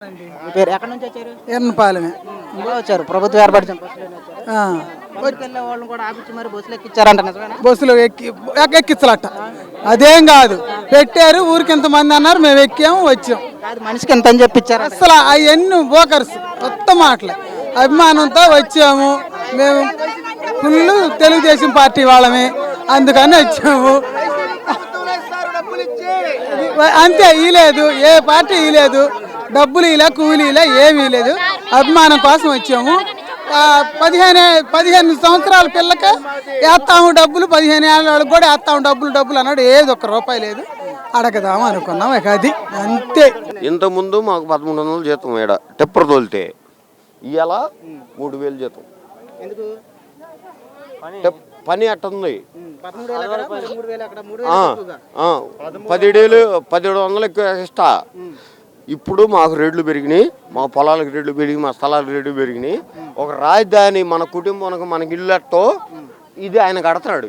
మీ పేరు ఎక్కడి నుంచి వచ్చారు? ఎర్నపాలెమే. ఎలా వచ్చారు? ప్రభుత్వం ఏర్పరిచిన బస్సులోనే వచ్చారా? బయటికి వెళ్ళే వాళ్ళని కూడా ఆపించి మరి బస్సులు ఎక్కించారంట, నిజమేనా? బస్సులో ఎక్కించలట. అదేం కాదు, పెట్టారు ఊరికి ఇంతమంది అన్నారు, మేము ఎక్కాము వచ్చాం. కాదు, మనిషికి ఎంత అని చెప్పి ఇచ్చారు? అసలు అవన్నీ బోకర్స్ కొత్త మాటలే. అభిమానంతో వచ్చాము మేము, ఫుల్ తెలుగుదేశం పార్టీ వాళ్ళమే, అందుకని వచ్చాము అంతే. ఇలేదు, ఏ పార్టీ ఇలేదు, డబ్బులు ఇలా కూలీలా ఏమీ లేదు, అభిమానం కోసం వచ్చాము. 15 సంవత్సరాల పిల్లకి వేస్తాము డబ్బులు, 15 ఏళ్ళ వాళ్ళకి కూడా వేస్తాము డబ్బులు అన్నాడు. ఏది ఒక్క రూపాయి లేదు, అడగదాము అనుకున్నాం, ఇక అది అంతే. ఇంతకుముందు మాకు 1300 జీతం ఈడ టెప్పర్ తోలితే, ఇవాళ 3000 జీతం. పని అట్టుంది. 1700 ఎక్కువ ఇష్టా. ఇప్పుడు మాకు రేట్లు పెరిగినాయి, మా పొలాలకు రేట్లు పెరిగి, మా స్థలాలకు రేట్లు పెరిగినాయి. ఒక రాజధాని మన కుటుంబానికి మనకి ఇల్లట్టో ఇది ఆయన కడతాడు.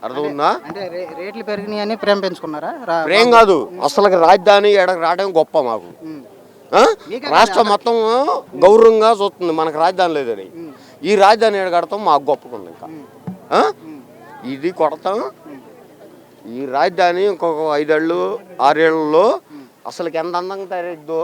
అర్థమవుతుందా? అంటే రేట్లు పెరిగినాయి అని ప్రేమ పెంచుకున్నారా? ప్రేమ కాదు, అసలు రాజధాని ఎడకు రావడం గొప్ప మాకు. రాష్ట్రం మొత్తం గౌరవంగా చూస్తుంది మనకు రాజధాని లేదని. ఈ రాజధాని ఎడ కడతాం మాకు గొప్పకుంది. ఇంకా ఇది కొడతాం. ఈ రాజధాని ఇంకొక 5 ఏళ్ళు 6 ఏళ్ళలో అసలుకి ఎంత అందంగా తయారైద్దో